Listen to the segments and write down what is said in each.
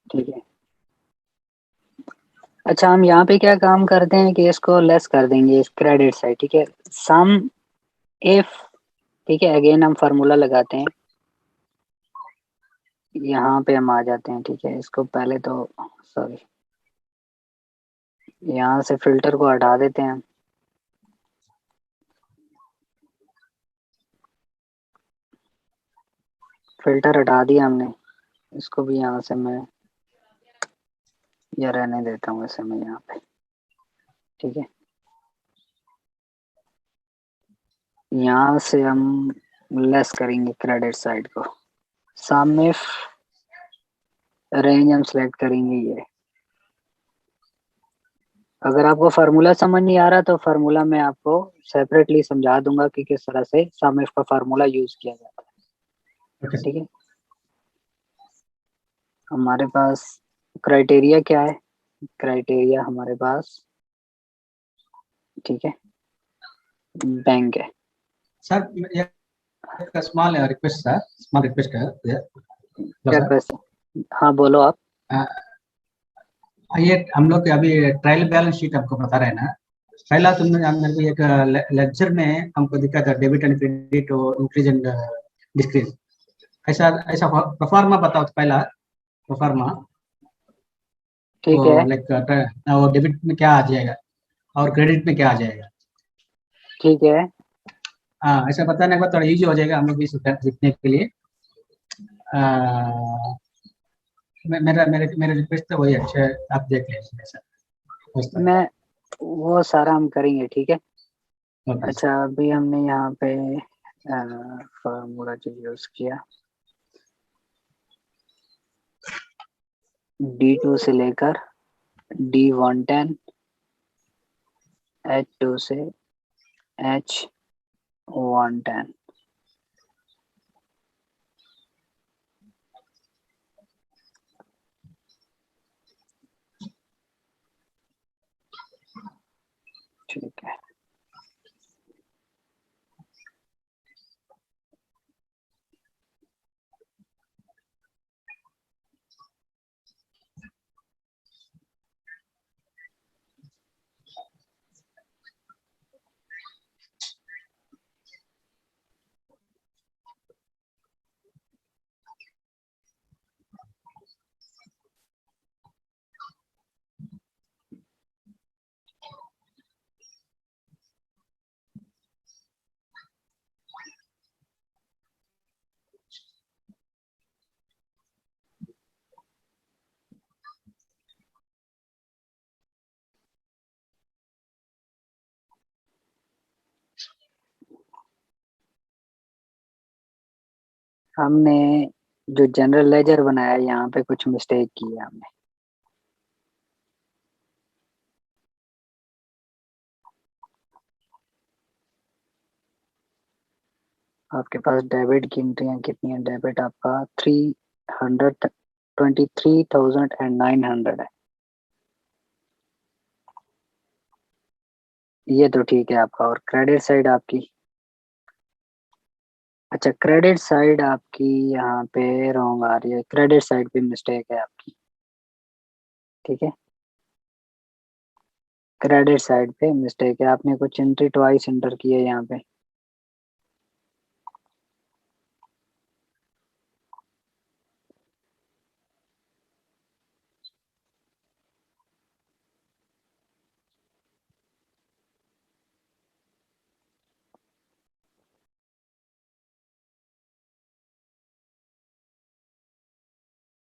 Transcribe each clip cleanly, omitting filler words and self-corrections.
ठीक है। अच्छा, हम यहाँ पे क्या काम करते हैं कि इसको लेस कर देंगे इस क्रेडिट साइड, ठीक है। सम इफ, ठीक है, अगेन हम फार्मूला लगाते हैं। यहाँ पे हम आ जाते हैं, ठीक है। इसको पहले तो, सॉरी, यहाँ से फिल्टर को हटा देते हैं। फिल्टर हटा दिया हमने। इसको भी यहाँ से मैं, या रहने देता हूँ ऐसे में यहाँ पे, ठीक है। यहाँ से हम लेस करेंगे क्रेडिट साइड को। सामने रेंज हम सेलेक्ट करेंगे ये। अगर आपको फार्मूला समझ नहीं आ रहा तो फार्मूला मैं आपको सेपरेटली समझा दूंगा कि किस तरह से सम इफ का फार्मूला यूज किया जाता है, ओके ठीक है। हमारे पास क्राइटेरिया क्या है? क्राइटेरिया हमारे पास, ठीक है, बैंक है। सर, एक small request sir, small request है। हेलो क्या सर। क्वेश्चन? हाँ, बोलो आप। ये हम लोग अभी ट्रायल बैलेंस शीट आपको बता रहे हैं ना। पहला तुमने मेरे को एक लेक्चर में हमको दिखा था डेबिट एंड क्रेडिट और इंक्रीज एंड डिक्रीज। ऐसा ऐसा परफॉर्मा बताओ तो पहला परफॉर्मा वो ठीक है। लाइक वो डेबिट में क्या आ जाएगा और क्रेडिट में क्या आ जाएगा। ठीक है। हाँ, ऐसा बताने के बाद थोड़ा इजी हो जाएगा हम लोग भी सीखने के लिए। आ, मेरा मेरे मेरे रिक्वेस्ट तो वही अच्छा है, आप देख लीजिए ऐसा उस तरह। मैं, वो सारा हम करेंगे, ठीक है। ओके अच्छा, अभी हमने यहाँ पे फार्मूला जो यूज किया, D2 से लेकर D110, H2 से H110। ठीक है। हमने जो जनरल लेजर बनाया है, यहाँ पे कुछ मिस्टेक की है हमने। आपके पास डेबिट की एंट्रियाँ कितनी है? डेबिट आपका 323,900 है। ये तो ठीक है आपका। और क्रेडिट साइड आपकी, अच्छा, क्रेडिट साइड आपकी यहाँ पे रॉन्ग आ रही है। क्रेडिट साइड पे मिस्टेक है आपकी, ठीक है। क्रेडिट साइड पे मिस्टेक है, आपने कुछ एंट्री ट्वाइस एंटर की है यहाँ पे।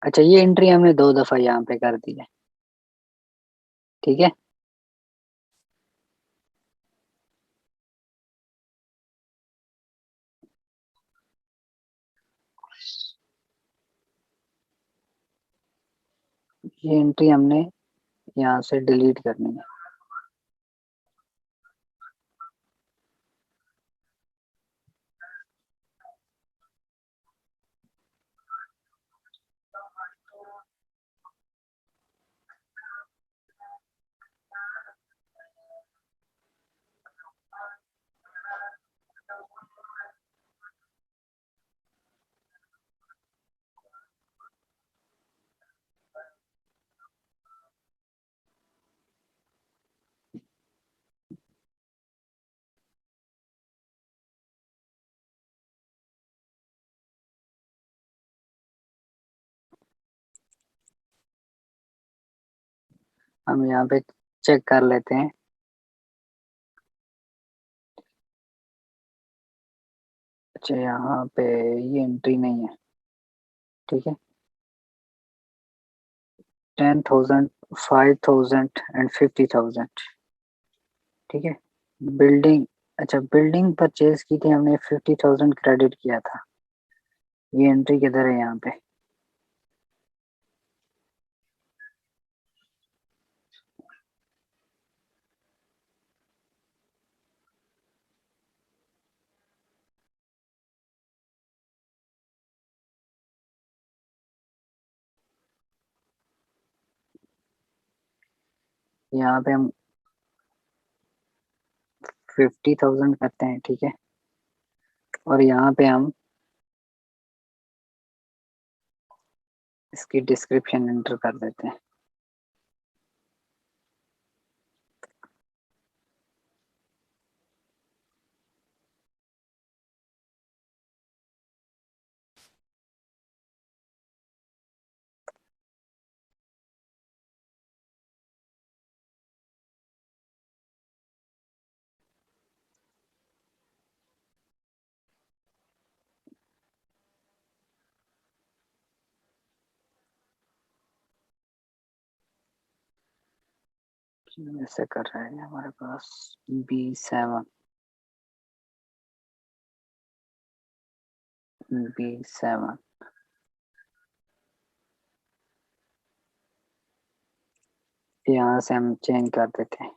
अच्छा, ये एंट्री हमने 2 दफा यहाँ पे कर दी है, ठीक है। ये एंट्री हमने यहाँ से डिलीट करनी है। हम यहाँ पे चेक कर लेते हैं। अच्छा यहाँ पे ये एंट्री नहीं है, ठीक है। 10,000, 5,000 एंड 50,000, ठीक है। बिल्डिंग, अच्छा बिल्डिंग परचेज की थी हमने, 50,000 क्रेडिट किया था। ये एंट्री किधर है यहाँ पे? यहाँ पे हम 50,000 करते हैं, ठीक है। और यहाँ पे हम इसकी डिस्क्रिप्शन एंटर कर देते हैं। ऐसे कर रहे हैं हमारे पास B7, B7, यहाँ से हम चेंज कर देते हैं,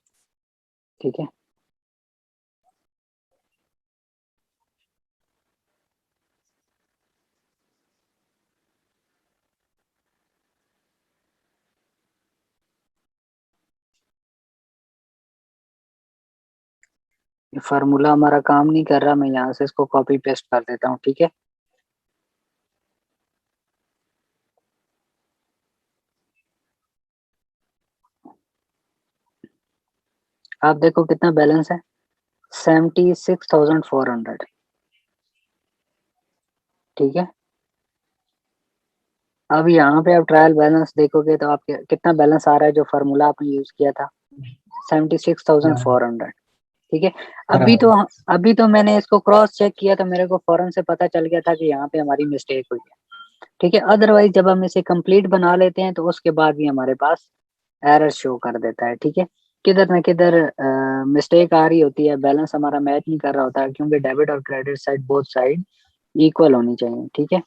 ठीक है। ये फार्मूला हमारा काम नहीं कर रहा, मैं यहाँ से इसको कॉपी पेस्ट कर देता हूँ, ठीक है। आप देखो कितना बैलेंस है, 76,400, ठीक है। अब यहाँ पे आप ट्रायल बैलेंस देखोगे तो आप कितना बैलेंस आ रहा है जो फार्मूला आपने यूज किया था, 76,400, ठीक है। अभी बराबर। तो अभी तो मैंने इसको क्रॉस चेक किया तो मेरे को फौरन से पता चल गया था कि यहाँ पे हमारी मिस्टेक हुई है, ठीक है। अदरवाइज जब हम इसे कंप्लीट बना लेते हैं तो उसके बाद भी हमारे पास एरर शो कर देता है, ठीक है। किधर ना किधर मिस्टेक आ रही होती है, बैलेंस हमारा मैच नहीं कर रहा होता है, क्योंकि डेबिट और credit side both side equal होनी चाहिए, ठीक है।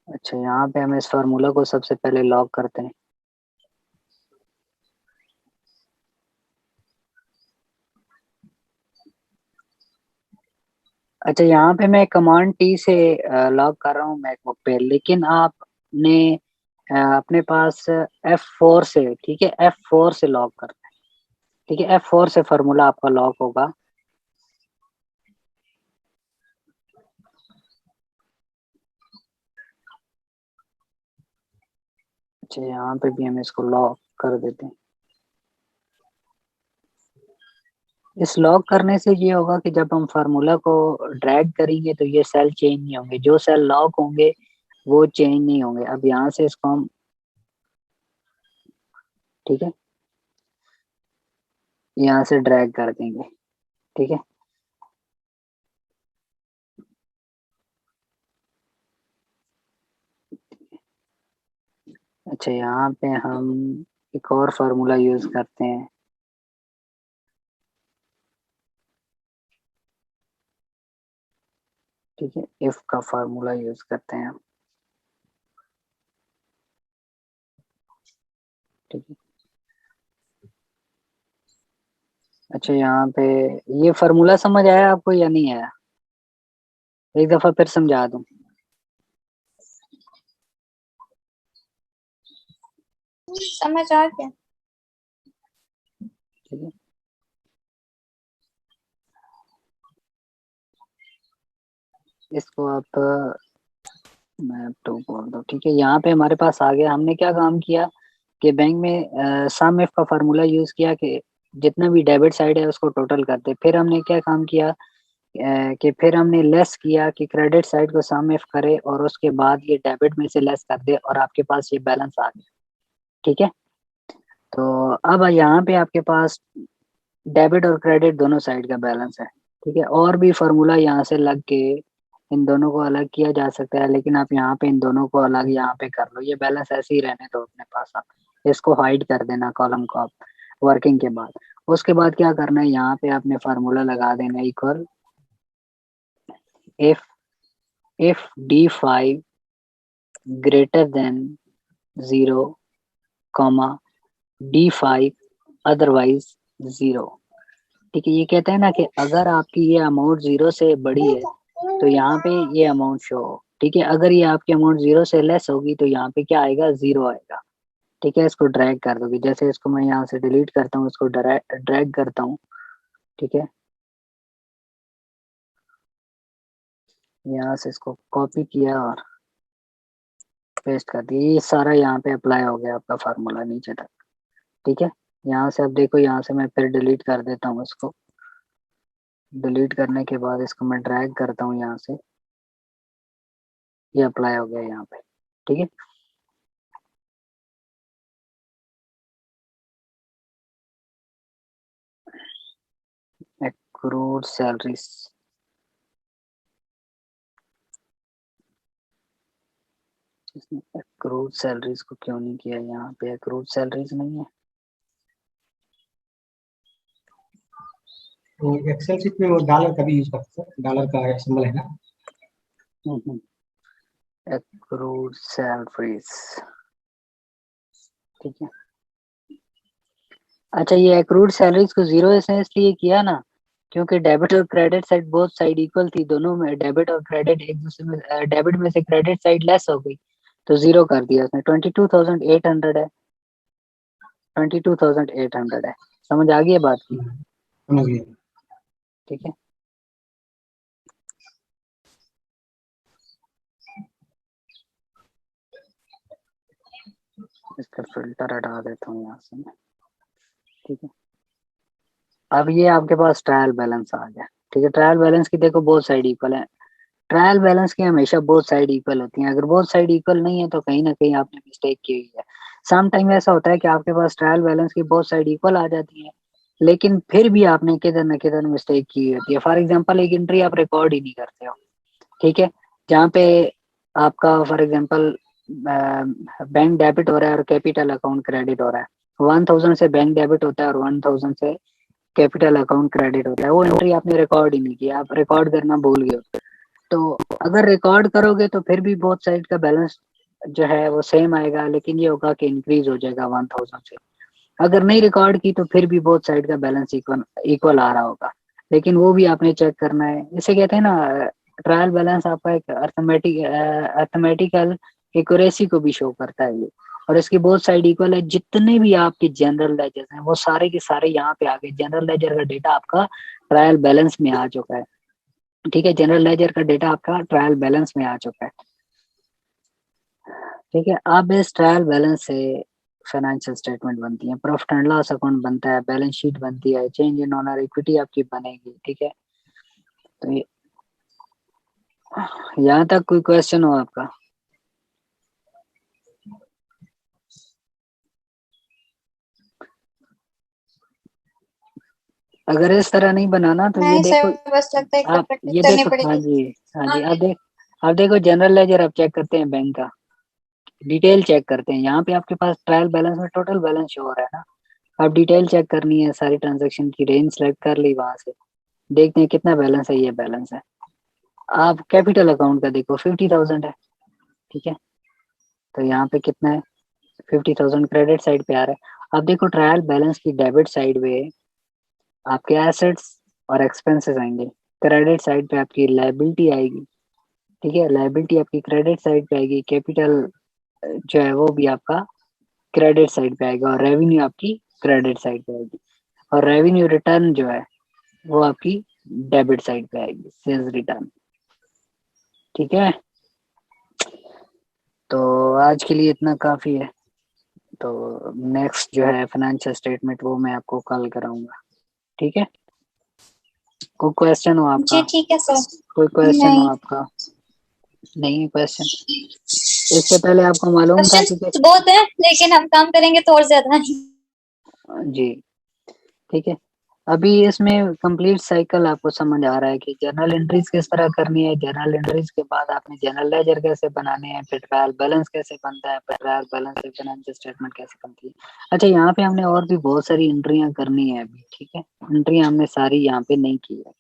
अच्छा यहाँ पे हम इस फार्मूला को सबसे पहले लॉक करते हैं। अच्छा यहाँ पे मैं कमांड टी से लॉक कर रहा हूँ मैकबुक पे, लेकिन आपने अपने पास F4 से, ठीक है, F4 से लॉक करना है, ठीक है। F4 से फार्मूला आपका लॉक होगा। अच्छा यहाँ पे भी हम इसको लॉक कर देते हैं। इस लॉक करने से ये होगा कि जब हम फार्मूला को ड्रैग करेंगे तो ये सेल चेंज नहीं होंगे, जो सेल लॉक होंगे वो चेंज नहीं होंगे। अब यहाँ से इसको हम, ठीक है, यहाँ से ड्रैग कर देंगे, ठीक है। अच्छा यहाँ पे हम एक और फार्मूला यूज करते हैं, ठीक है। इफ का फार्मूला यूज करते हैं हम, ठीक है। अच्छा यहाँ पे ये फार्मूला समझ आया आपको या नहीं आया? एक दफा फिर समझा दूं, समझ आ गया। ठीक है। इसको आप मैं टू बोल दो, ठीक है। यहाँ पे हमारे पास आ गया, हमने क्या काम किया कि बैंक में सम इफ का फार्मूला यूज किया कि जितना भी डेबिट साइड है उसको टोटल कर दे। फिर हमने क्या काम किया कि फिर हमने लेस किया कि क्रेडिट साइड को सम इफ करे और उसके बाद ये डेबिट में से लेस कर दे और आपके पास ये बैलेंस आ गया, ठीक है। तो अब यहाँ पे आपके पास डेबिट और क्रेडिट दोनों साइड का बैलेंस है, ठीक है। और भी फार्मूला यहाँ से लग के इन दोनों को अलग किया जा सकता है, लेकिन आप यहाँ पे इन दोनों को अलग यहाँ पे कर लो, ये बैलेंस ऐसे ही रहने दो अपने पास। आप इसको हाइड कर देना कॉलम को आप वर्किंग के बाद। उसके बाद क्या करना है, यहाँ पे आपने फार्मूला लगा देना equal if if D5 greater than 0 comma D5 otherwise 0, ठीक है। ये कहते हैं ना कि अगर आपकी ये अमाउंट 0 से बड़ी है तो यहाँ पे ये अमाउंट शो हो, ठीक है। अगर ये आपकी अमाउंट 0 से लेस होगी तो यहाँ पे क्या आएगा, 0 आएगा, ठीक है। इसको ड्रैग कर दोगे, जैसे इसको मैं यहाँ से डिलीट करता हूँ, इसको ड्रैग करता हूँ, ठीक है। यहाँ से इसको कॉपी किया और पेस्ट कर दिया, ये सारा यहाँ पे अप्लाई हो गया आपका फार्मूला नीचे तक, ठीक है। यहाँ से अब देखो, यहाँ से मैं फिर डिलीट कर देता हूँ इसको। डिलीट करने के बाद इसको मैं ड्रैग करता हूँ यहाँ से, ये अप्लाई हो गया यहाँ पे, ठीक है। एक्रूड सैलरीज, इसने एक्रूड सैलरीज को क्यों नहीं किया, यहाँ पे एक्रूड सैलरीज नहीं है। तो एक्सेल शीट में वो डॉलर का भी यूज करते हैं, डॉलर का सिंबल है ना। एक्रूड सैलरीज, ठीक है। अच्छा, ये एक्रूड सैलरीज को 0 इसने इसलिए किया ना क्योंकि डेबिट और credit side both side equal थी, दोनों में डेबिट और क्रेडिट एक दूसरे में, डेबिट में से क्रेडिट साइड लेस हो गई तो 0 कर दिया उसने। 22,800 है, 22,800 है। समझ आ गई है बात की, समझ गए। ठीक है। इसका फिल्टर हटा देता हूँ यहाँ से मैं, ठीक है। अब ये आपके पास ट्रायल बैलेंस आ गया, ठीक है। ट्रायल बैलेंस की देखो बोथ साइड इक्वल है। ट्रायल बैलेंस की हमेशा बोथ साइड इक्वल होती हैं, अगर बोथ साइड इक्वल नहीं है तो कहीं ना कहीं आपने मिस्टेक की हुई है। सम टाइम ऐसा होता है कि आपके पास ट्रायल बैलेंस की बोथ साइड इक्वल आ जाती है लेकिन फिर भी आपने किधर न किधर मिस्टेक की होती है। फॉर एग्जांपल एक एंट्री आप रिकॉर्ड ही नहीं करते हो, ठीक है, जहाँ पे आपका फॉर एग्जांपल बैंक डेबिट हो रहा है और कैपिटल अकाउंट क्रेडिट हो रहा है। 1,000 से बैंक डेबिट होता है और 1,000 से कैपिटल अकाउंट क्रेडिट होता है। वो एंट्री आपने रिकॉर्ड ही नहीं किया, आप रिकॉर्ड करना भूल गए हो। तो अगर रिकॉर्ड करोगे तो फिर भी बोथ साइड का बैलेंस जो है वो सेम आएगा, लेकिन ये होगा कि इंक्रीज हो जाएगा 1,000 से। अगर नहीं रिकॉर्ड की तो फिर भी बोथ साइड का बैलेंस इक्वल इक्वल आ रहा होगा, लेकिन वो भी आपने चेक करना है। इसे कहते हैं ना, ट्रायल बैलेंस आपका एक अर्थमेटिकल एक्यूरेसी को भी शो करता है ये। और इसकी बोथ साइड इक्वल है। जितने भी आपके जनरल लेजर हैं वो सारे के सारे यहाँ पे आ गए। जनरल लेजर का डेटा आपका ट्रायल बैलेंस में आ चुका है, ठीक है। जनरल लेजर का डेटा आपका ट्रायल बैलेंस में आ चुका है, ठीक है। अब इस ट्रायल बैलेंस से फाइनेंशियल स्टेटमेंट बनती है, प्रॉफिट एंड लॉस अकाउंट बनता है, बैलेंस शीट बनती है, चेंज इन ऑनर इक्विटी आपकी बनेगी, ठीक है। तो ये यहाँ तक कोई क्वेश्चन हो आपका? अगर इस तरह नहीं बनाना तो ये नहीं देखो, सर, बस लगता है आप प्रैक्टिस ये करनी देखो, हाँ पड़ेगी। जी, हाँ जी, आप देखो जनरल लेजर आप चेक करते हैं बैंक का, डिटेल चेक करते हैं। यहाँ पे आपके पास ट्रायल बैलेंस में टोटल बैलेंस शो हो रहा है ना। आप डिटेल चेक करनी है, सारी ट्रांजेक्शन की रेंज सेलेक्ट कर ली, वहां से देखते हैं कितना बैलेंस है, ये बैलेंस है। आप कैपिटल अकाउंट का देखो 50,000 है, ठीक है। तो यहाँ पे कितना है, 50,000 क्रेडिट साइड पे आ रहा है। अब देखो ट्रायल बैलेंस की डेबिट साइड पे आपके एसेट्स और एक्सपेंसेस आएंगे, क्रेडिट साइड पे आपकी लाइबिलिटी आएगी, ठीक है। लाइबिलिटी आपकी क्रेडिट साइड पे आएगी, कैपिटल जो है वो भी आपका क्रेडिट साइड पे आएगा और रेवेन्यू आपकी क्रेडिट साइड पे आएगी। और रेवेन्यू रिटर्न जो है वो आपकी डेबिट साइड पे आएगी, सेल्स रिटर्न, ठीक है। तो आज के लिए इतना काफी है। तो नेक्स्ट जो है फाइनेंशियल स्टेटमेंट वो मैं आपको कल कराऊंगा, ठीक है। कोई क्वेश्चन हो जी आपका? ठीक है सर। कोई क्वेश्चन हो नहीं, आपका? नहीं क्वेश्चन? इससे पहले आपको मालूम था कि क्वेश्चन बहुत है लेकिन हम काम करेंगे तो और ज्यादा है। जी ठीक है। अभी इसमें कंप्लीट साइकिल आपको समझ आ रहा है कि जर्नल एंट्रीज किस तरह करनी है। जर्नल एंट्रीज के बाद आपने जनरल लेजर कैसे बनाने हैं, फिर ट्रायल बैलेंस कैसे बनता है, फिर ट्रायल बैलेंस से फाइनेंशियल स्टेटमेंट कैसे बनती है। अच्छा, यहाँ पे हमने और भी बहुत सारी एंट्रियां करनी है अभी, ठीक है। एंट्रियां हमने सारी यहाँ पे नहीं की है,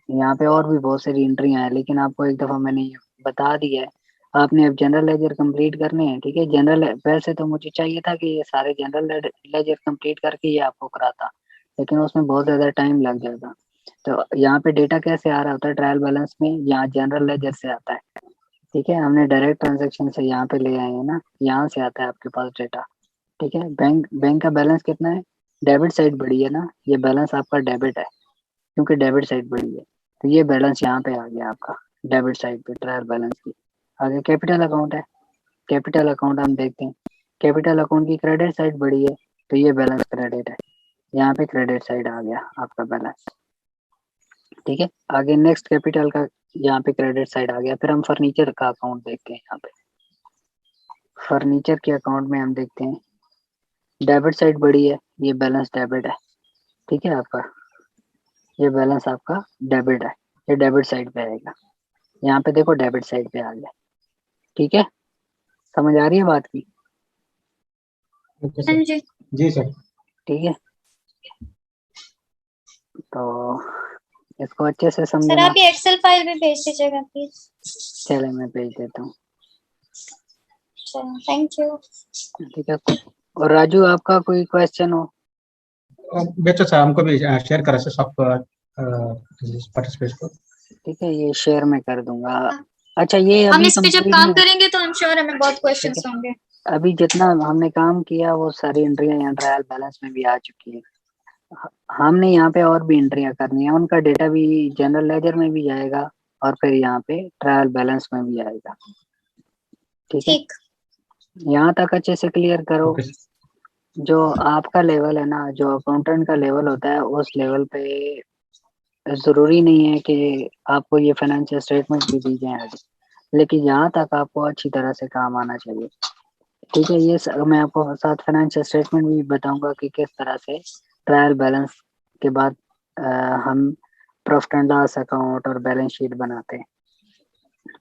यहाँ पे और भी बहुत सारी एंट्रियां हैं, लेकिन आपको एक दफा मैंने ये बता दिया है। आपने अब जनरल लेजर कंप्लीट करने हैं, ठीक है। जनरल वैसे तो मुझे चाहिए था कि ये सारे जनरल लेजर कंप्लीट करके ये आपको कराता, लेकिन उसमें बहुत ज्यादा टाइम लग जाता। तो यहाँ पे डेटा कैसे आ रहा होता है ट्रायल बैलेंस में, यहाँ जनरल लेजर से आता है, ठीक है। हमने डायरेक्ट ट्रांजेक्शन से यहाँ पे ले आए हैं ना, यहाँ से आता है आपके पास डेटा, ठीक है। बैंक बैंक का बैलेंस कितना है, डेबिट साइड बढ़ी है ना, ये बैलेंस आपका डेबिट है क्योंकि डेबिट साइड बढ़ी है। तो ये बैलेंस यहाँ पे आ गया आपका डेबिट साइड पे ट्रायल बैलेंस की। आगे कैपिटल अकाउंट है, कैपिटल अकाउंट हम देखते हैं, कैपिटल अकाउंट की क्रेडिट साइड बढ़ी है तो ये बैलेंस क्रेडिट है, यहाँ पे क्रेडिट साइड आ गया आपका बैलेंस, ठीक है। आगे नेक्स्ट कैपिटल का यहाँ पे क्रेडिट साइड आ गया। फिर हम फर्नीचर का अकाउंट देखते हैं, यहाँ पे फर्नीचर के अकाउंट में हम देखते हैं डेबिट साइड बढ़ी है, ये बैलेंस डेबिट है, ठीक है। आपका ये बैलेंस आपका डेबिट है, ये डेबिट साइड पे आएगा। यहाँ पे देखो डेबिट साइड पे आ गया, ठीक है। समझ आ रही है बात की? ओके हाँ सर। जी जी सर। ठीक है, तो इसको अच्छे से सर, समझना। आप ये एक्सेल फाइल भी भेज दीजिएगा प्लीज। चले मैं भेज देता हूँ, चलो, थैंक यू। ठीक है। और राजू आपका कोई क्वेश्चन हो? बेचो सर, हमको भी शेयर करा सर सब पार्टिसिपेट्स को। ठीक है, ये शेयर मैं कर दूंगा। अच्छा, ये हम अभी इस पे जब कंप्लीट काम नहीं, करेंगे तो हम श्योर हमें बहुत ठीक क्वेश्चंस है। होंगे। अभी जितना हमने काम किया वो सारी एंट्रियां यहाँ ट्रायल बैलेंस में भी आ चुकी है। हमने यहाँ पे और भी एंट्रियां करनी है, उनका डेटा भी जनरल लेजर में भी जाएगा और फिर यहाँ पे ट्रायल बैलेंस में भी आएगा, ठीक है। ठीक। यहाँ तक अच्छे से क्लियर करो। Okay sir. जो आपका लेवल है ना, जो अकाउंटेंट का लेवल होता है, उस लेवल पे जरूरी नहीं है कि आपको ये फाइनेंशियल स्टेटमेंट भी दी जाए आगे, लेकिन यहाँ तक आपको अच्छी तरह से काम आना चाहिए, ठीक है। मैं आपको साथ फाइनेंशियल स्टेटमेंट भी बताऊंगा कि किस तरह से ट्रायल बैलेंस के बाद अ, हम प्रॉफिट एंड लॉस अकाउंट और बैलेंस शीट बनाते हैं,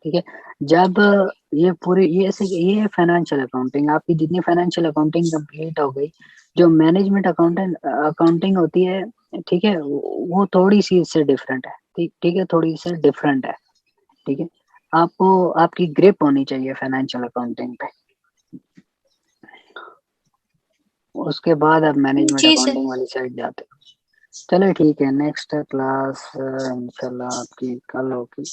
ठीक है। जब ये पूरी ये फाइनेंशियल अकाउंटिंग आपकी जितनी फाइनेंशियल अकाउंटिंग कंप्लीट हो गई, जो मैनेजमेंट अकाउंटिंग होती है, ठीक है, वो थोड़ी सी इससे डिफरेंट है, ठीक है, थोड़ी सी डिफरेंट है, ठीक है। आपको आपकी ग्रिप होनी चाहिए फाइनेंशियल अकाउंटिंग पे, उसके बाद आप मैनेजमेंट जी सर। अकाउंटिंग वाली साइड जाते हो। चलो ठीक है, नेक्स्ट क्लास इंशाल्लाह आपकी कल होगी।